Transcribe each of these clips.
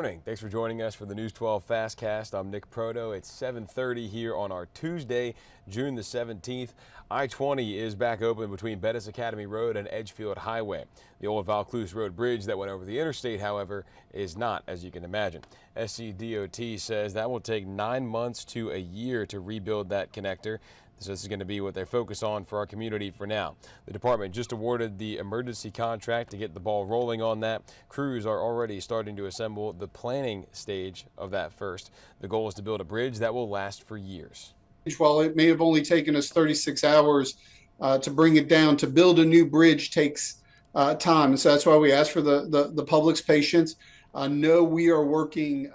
Morning. Thanks for joining us for the News 12 FastCast. I'm Nick Proto. It's 7:30 here on our Tuesday, June the 17th. I-20 is back open between Bettis Academy Road and Edgefield Highway. The old Vaucluse Road bridge that went over the interstate, however, is not, as you can imagine. SCDOT says that will take 9 months to a year to rebuild that connector. So this is going to be what they focus on for our community for now. The department just awarded the emergency contract to get the ball rolling on that. Crews are already starting to assemble the planning stage of that first. The goal is to build a bridge that will last for years. While it may have only taken us 36 hours to bring it down, to build a new bridge takes time. And so that's why we ask for the public's patience. Know we are working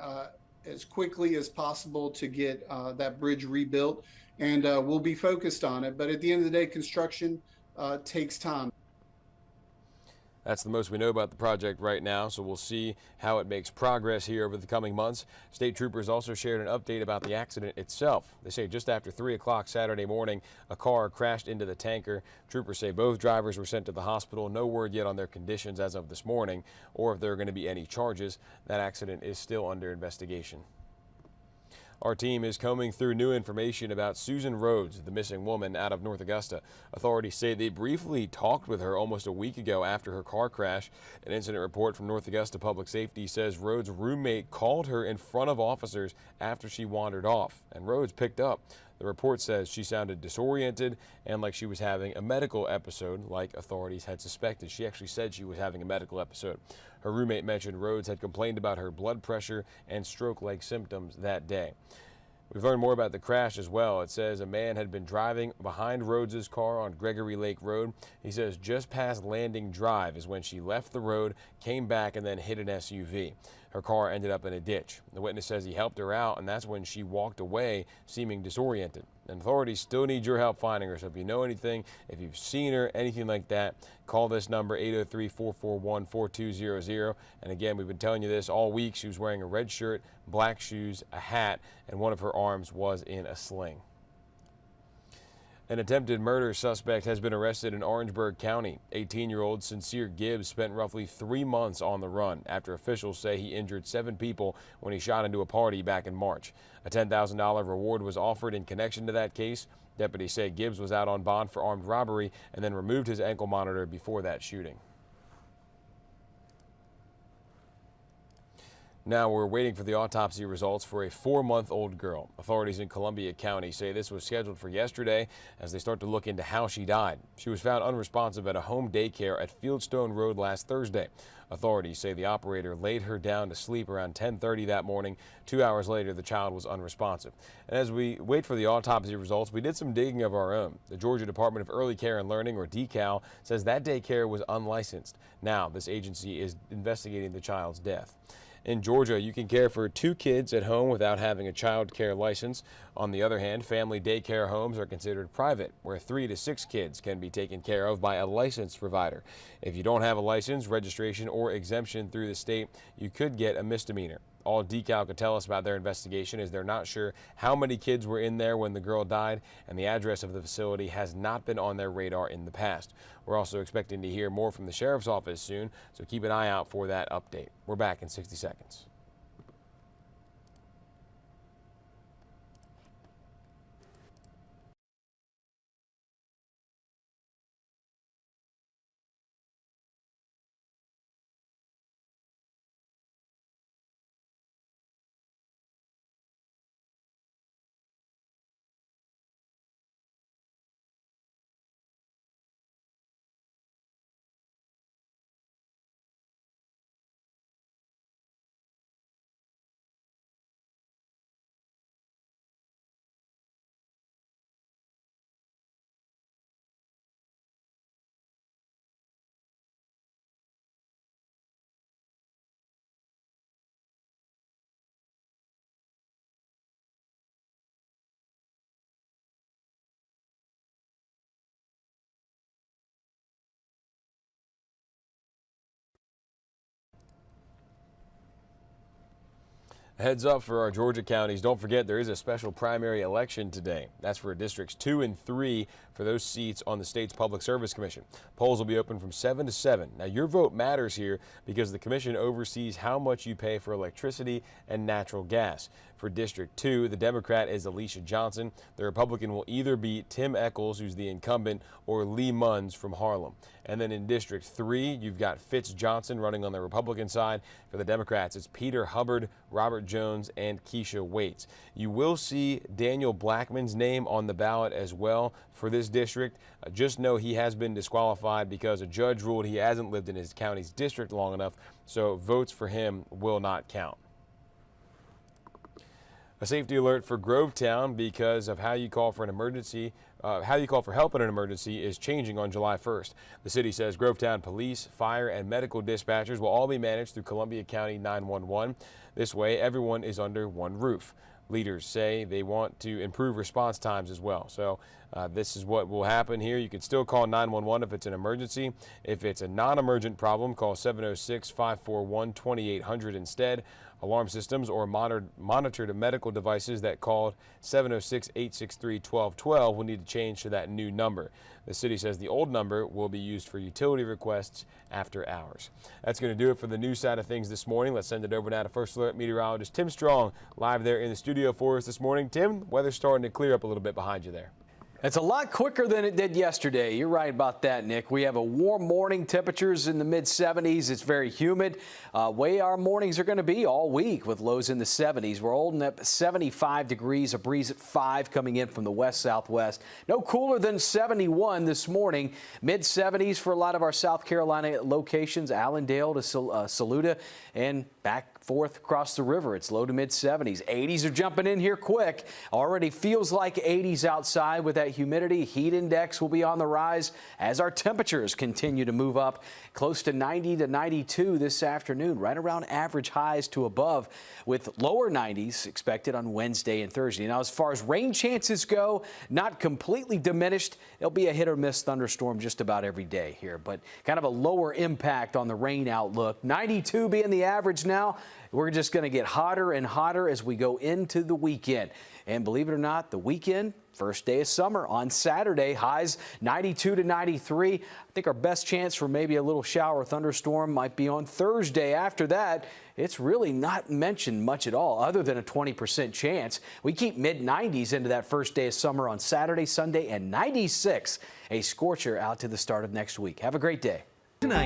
as quickly as possible to get that bridge rebuilt, and we'll be focused on it. But at the end of the day, construction takes time. That's the most we know about the project right now, so we'll see how it makes progress here over the coming months. State troopers also shared an update about the accident itself. They say just after 3 o'clock Saturday morning, a car crashed into the tanker. Troopers say both drivers were sent to the hospital. No word yet on their conditions as of this morning or if there are going to be any charges. That accident is still under investigation. Our team is combing through new information about Susan Rhodes, the missing woman out of North Augusta. Authorities say they briefly talked with her almost a week ago after her car crash. An incident report from North Augusta Public Safety says Rhodes' roommate called her in front of officers after she wandered off, and Rhodes picked up. The report says she sounded disoriented and like she was having a medical episode, like authorities had suspected. She actually said she was having a medical episode. Her roommate mentioned Rhodes had complained about her blood pressure and stroke-like symptoms that day. We've learned more about the crash as well. It says a man had been driving behind Rhodes' car on Gregory Lake Road. He says just past Landing Drive is when she left the road, came back, and then hit an SUV. Her car ended up in a ditch. The witness says he helped her out, and that's when she walked away, seeming disoriented. And authorities still need your help finding her. So if you know anything, if you've seen her, anything like that, call this number, 803-441-4200. And again, we've been telling you this all week. She was wearing a red shirt, black shoes, a hat, and one of her arms was in a sling. An attempted murder suspect has been arrested in Orangeburg County. 18-year-old Sincere Gibbs spent roughly 3 months on the run after officials say he injured 7 people when he shot into a party back in March. A $10,000 reward was offered in connection to that case. Deputies say Gibbs was out on bond for armed robbery and then removed his ankle monitor before that shooting. Now we're waiting for the autopsy results for a 4-month-old girl. Authorities in Columbia County say this was scheduled for yesterday as they start to look into how she died. She was found unresponsive at a home daycare at Fieldstone Road last Thursday. Authorities say the operator laid her down to sleep around 10:30 that morning. 2 hours later, the child was unresponsive. And as we wait for the autopsy results, we did some digging of our own. The Georgia Department of Early Care and Learning, or DECAL, says that daycare was unlicensed. Now, this agency is investigating the child's death. In Georgia, you can care for 2 kids at home without having a child care license. On the other hand, family daycare homes are considered private, where 3 to 6 kids can be taken care of by a licensed provider. If you don't have a license, registration, or exemption through the state, you could get a misdemeanor. All DECAL could tell us about their investigation is they're not sure how many kids were in there when the girl died, and the address of the facility has not been on their radar in the past. We're also expecting to hear more from the sheriff's office soon, so keep an eye out for that update. We're back in 60 seconds. Heads up for our Georgia counties. Don't forget there is a special primary election today. That's for districts 2 and 3 for those seats on the state's Public Service Commission. Polls will be open from 7 to 7. Now your vote matters here because the commission oversees how much you pay for electricity and natural gas. For District 2, the Democrat is Alicia Johnson. The Republican will either be Tim Echols, who's the incumbent, or Lee Munns from Harlem. And then in District 3, you've got Fitz Johnson running on the Republican side. For the Democrats, it's Peter Hubbard, Robert Jones, and Keisha Waits. You will see Daniel Blackman's name on the ballot as well for this district. Just know he has been disqualified because a judge ruled he hasn't lived in his county's district long enough, so votes for him will not count. A safety alert for Grovetown because of how you call for an emergency. How you call for help in an emergency is changing on July 1st. The city says Grovetown police, fire, and medical dispatchers will all be managed through Columbia County 911. This way, everyone is under one roof. Leaders say they want to improve response times as well. So this is what will happen here. You can still call 911 if it's an emergency. If it's a non-emergent problem, call 706-541-2800 instead. Alarm systems or monitored medical devices that called 706-863-1212 will need to change to that new number. The city says the old number will be used for utility requests after hours. That's going to do it for the news side of things this morning. Let's send it over now to First Alert meteorologist Tim Strong live there in the studio for us this morning. Tim, weather's starting to clear up a little bit behind you there. It's a lot quicker than it did yesterday. You're right about that, Nick. We have a warm morning, temperatures in the mid-70s. It's very humid. Way our mornings are going to be all week with lows in the 70s. We're holding up 75 degrees, a breeze at 5 coming in from the west-southwest. No cooler than 71 this morning. Mid-70s for a lot of our South Carolina locations, Allendale to Saluda, and back forth across the river. It's low to mid-70s. 80s are jumping in here quick. Already feels like 80s outside with that humidity. Heat index will be on the rise as our temperatures continue to move up. Close to 90 to 92 this afternoon, right around average highs to above, with lower 90s expected on Wednesday and Thursday. Now, as far as rain chances go, not completely diminished. There'll be a hit or miss thunderstorm just about every day here, but kind of a lower impact on the rain outlook. 92 being the average now. We're just going to get hotter and hotter as we go into the weekend. And believe it or not, the weekend, first day of summer on Saturday, highs 92 to 93. I think our best chance for maybe a little shower or thunderstorm might be on Thursday. After that, it's really not mentioned much at all other than a 20% chance. We keep mid-90s into that first day of summer on Saturday, Sunday, and 96, a scorcher out to the start of next week. Have a great day. Tonight.